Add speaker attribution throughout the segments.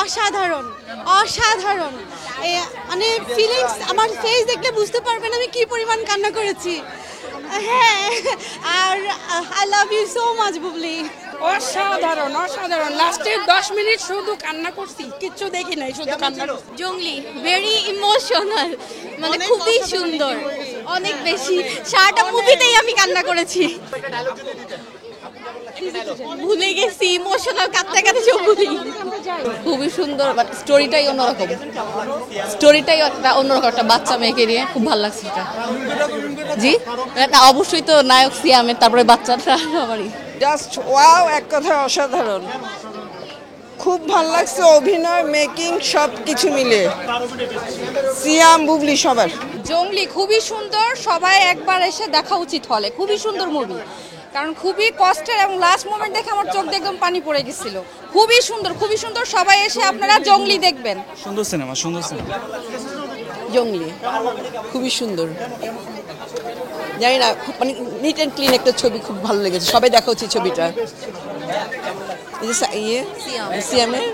Speaker 1: অসাধারণ অসাধারণ মানে ফিলিংস আমার ফেস দেখলে বুঝতে পারবেন আমি কি পরিমাণ কান্না করেছি। হ্যাঁ, আর I love you so much Bubly.
Speaker 2: অসাধারণ অসাধারণ, লাস্টের 10 মিনিট শুধু কান্না করছি, কিচ্ছু দেখি নাই, শুধু কান্না করছি।
Speaker 1: জঙ্গলি ভেরি ইমোশনাল, মানে খুবই সুন্দর, অনেক বেশি। সারাটা মুভিতেই আমি কান্না করেছি, ভুলে গেছি ইমোশনাল, কাঁদতে কাঁদতে সব ভুলে গেছি।
Speaker 3: খুবই সুন্দর, বাট স্টোরিটাই অন্যরকম, স্টোরিটাই একটা অন্যরকম, একটা বাচ্চা মেয়েকে নিয়ে খুব ভালো লাগছে এটা। জি না, অবশ্যই তো নায়ক সিয়ামের, তারপরে বাচ্চাটা সবারই।
Speaker 2: জাস্ট ওয়াও, এক কথা অসাধারণ, খুব ভালো লাগছে, অভিনয় মেকিং সব কিছু মিলে, সিয়াম বুবলি সবার।
Speaker 3: জঙ্গলি খুবই সুন্দর, সবাই একবার এসে দেখা উচিত হলে, খুবই সুন্দর মুভি, কারণ খুবই কষ্টের, এবং লাস্ট মোমেন্ট দেখে আমার চোখ দিয়ে একদম পানি পড়ে গেছিল। খুবই সুন্দর, খুবই সুন্দর, সবাই এসে আপনারা জঙ্গলি দেখবেন।
Speaker 4: সুন্দর সিনেমা, সুন্দর সিনেমা।
Speaker 2: জঙ্গলি খুবই সুন্দর, জানি না, মানে নিট অ্যান্ড ক্লিন একটা ছবি, খুব ভালো লেগেছে, সবাই দেখা উচিত ছবিটা। সিয়ামের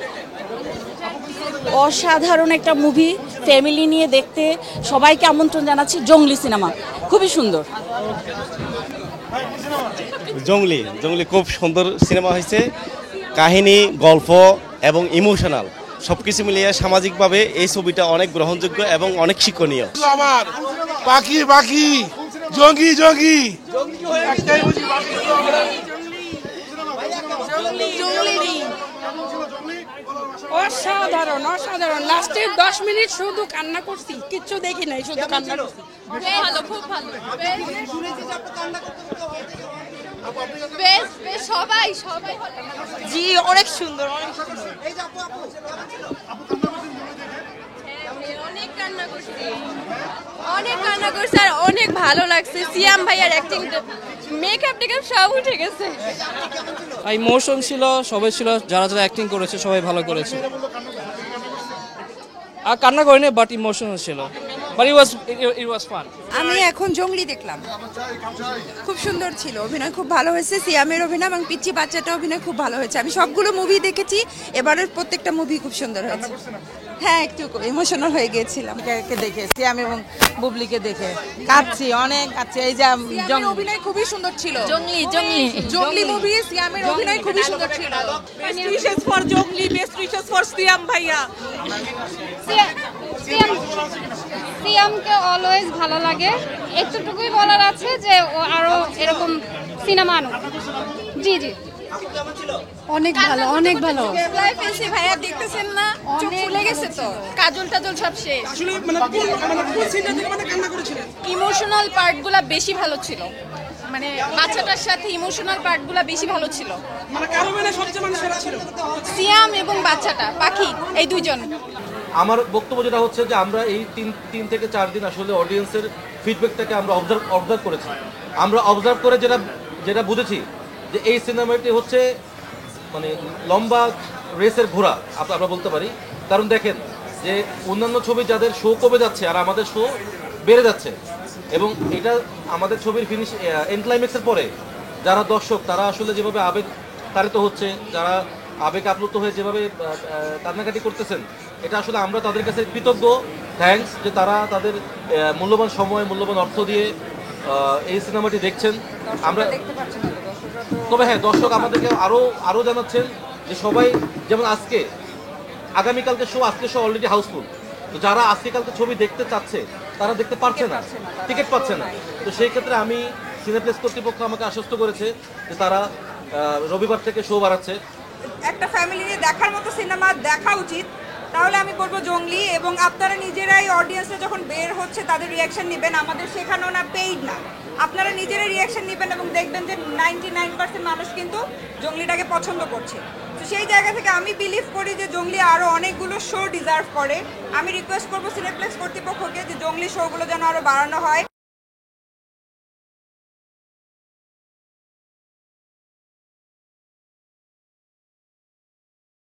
Speaker 5: অসাধারণ একটা মুভি, ফ্যামিলি নিয়ে দেখতে সবাইকে আমন্ত্রণ জানাচ্ছি। জঙ্গলি সিনেমা খুবই সুন্দর।
Speaker 6: জঙ্গলি জঙ্গলি খুব সুন্দর সিনেমা হয়েছে, কাহিনী, গল্প এবং ইমোশনাল সব কিছু মিলিয়ে সামাজিকভাবে এই ছবিটা অনেক গ্রহণযোগ্য এবং অনেক শিক্ষণীয়।
Speaker 7: আমার পাখি পাখি জঙ্গি জঙ্গি
Speaker 2: অসাধারণ অসাধারণ, লাস্টের 10 মিনিট শুধু কান্না করছি, কিচ্ছু দেখি নাই, শুধু কান্না করছি।
Speaker 3: ভালো, খুব ভালো, সবাই সবাই।
Speaker 1: জি, অনেক সুন্দর, অনেক
Speaker 3: অনেক কান্না করছি, অনেক কান্না করছি, আর অনেক ভালো লাগছে। সিয়াম ভাইয়ার অ্যাক্টিং, মেকআপ টেকআপ সব উঠে গেছে।
Speaker 4: ইমোশন ছিল, সবাই ছিল, যারা যারা অ্যাক্টিং করেছে সবাই ভালো করেছে। আর কান্না করিনি, বাট ইমোশনাল ছিল, বাট ইট ওয়াজ ফান।
Speaker 8: আমি এখন জঙ্গলি দেখলাম, খুব সুন্দর ছিল, অভিনয় খুব ভালো হয়েছে, সিয়ামের অভিনয় এবং পিচ্চি বাচ্চাটা অভিনয় খুব ভালো হয়েছে। আমি সবগুলো মুভি দেখেছি, এবারের প্রত্যেকটা মুভি খুব সুন্দর হয়েছে। হ্যাঁ, একটু ইমোশনাল হয়ে গিয়েছিলাম
Speaker 2: দেখে সিয়াম এবং বুবলিকে দেখে কাঁদছি, অনেক কাঁদছি। এই যে
Speaker 8: অভিনয় খুবই সুন্দর ছিল,
Speaker 3: জঙ্গলি জঙ্গলি
Speaker 8: জঙ্গলি মুভি, সিয়ামের অভিনয় খুবই সুন্দর ছিল।
Speaker 2: Best wishes for Jongli, best wishes for Siam ভাইয়া।
Speaker 9: সিয়ামকে অলওয়েজ ভালো লাগে, একটুটুকুই বলার আছে যে ও আরো এরকম সিনেমা আনুক। জি জি,
Speaker 1: অনেক ভালো, অনেক ভালো।
Speaker 3: ভাইয়া দেখতেছেন না, চোখ ফুলে গেছে তো, কাজল টাজল সব শেষ। ইমোশনাল পার্টগুলো বেশি ভালো ছিল, মানে বাচ্চাটার সাথে ইমোশনাল পার্টগুলো বেশি ভালো ছিল। সিয়াম এবং বাচ্চাটা পাখি, এই দুইজন।
Speaker 10: আমার বক্তব্য যেটা হচ্ছে যে আমরা এই তিন থেকে 4 দিন আসলে অডিয়েন্সের ফিডব্যাকটাকে আমরা অবজার্ভ করেছি। আমরা অবজার্ভ করে যেটা বুঝেছি যে এই সিনেমাটি হচ্ছে মানে লম্বা রেসের ঘোড়া আমরা বলতে পারি। কারণ দেখেন যে অন্যান্য ছবি যাদের শো কমে যাচ্ছে আর আমাদের শো বেড়ে যাচ্ছে, এবং এটা আমাদের ছবির এন্ড ক্লাইম্যাক্সের পরে যারা দর্শক তারা আসলে যেভাবে আবেগ তাড়িত হচ্ছে, যারা আবেগ আপ্লুত হয়ে যেভাবে কান্নাকাটি করতেছেন, এটা আসলে আমরা তাদের কাছে কৃতজ্ঞ, থ্যাঙ্কস যে তারা তাদের মূল্যবান সময়, মূল্যবান অর্থ দিয়ে এই সিনেমাটি দেখছেন। আমরা তবে হ্যাঁ, দর্শক আমাদেরকে আরও জানাচ্ছেন যে সবাই, যেমন আগামীকালকে শো, আজকে শো অলরেডি হাউসফুল, তো যারা আজকে কালকে ছবি দেখতে চাচ্ছে তারা দেখতে পারছে না, টিকিট পাচ্ছে না। তো সেই ক্ষেত্রে আমি সিনেপ্লেক্স কর্তৃপক্ষ আমাকে আশ্বস্ত করেছে যে তারা রবিবার থেকে শো বাড়াচ্ছে।
Speaker 8: একটা ফ্যামিলি নিয়ে দেখার মতো সিনেমা দেখা উচিত, তাহলে আমি বলবো জঙ্গলি। এবং আপনারা নিজেরাই অডিয়েন্সে যখন বের হচ্ছে তাদের রিয়াকশন নেবেন, আমাদের শেখানো না, পেইড না, আপনারা নিজেরাই রিয়াকশন নেবেন এবং দেখবেন যে 99% মানুষ কিন্তু জঙ্গলিটাকে পছন্দ করছে। তো সেই জায়গা থেকে আমি বিলিভ করি যে জঙ্গলি আরও অনেকগুলো শো ডিজার্ভ করে। আমি রিকোয়েস্ট করবো সিনেপ্লেক্স কর্তৃপক্ষকে যে জঙ্গলি শোগুলো যেন আরও বাড়ানো হয়।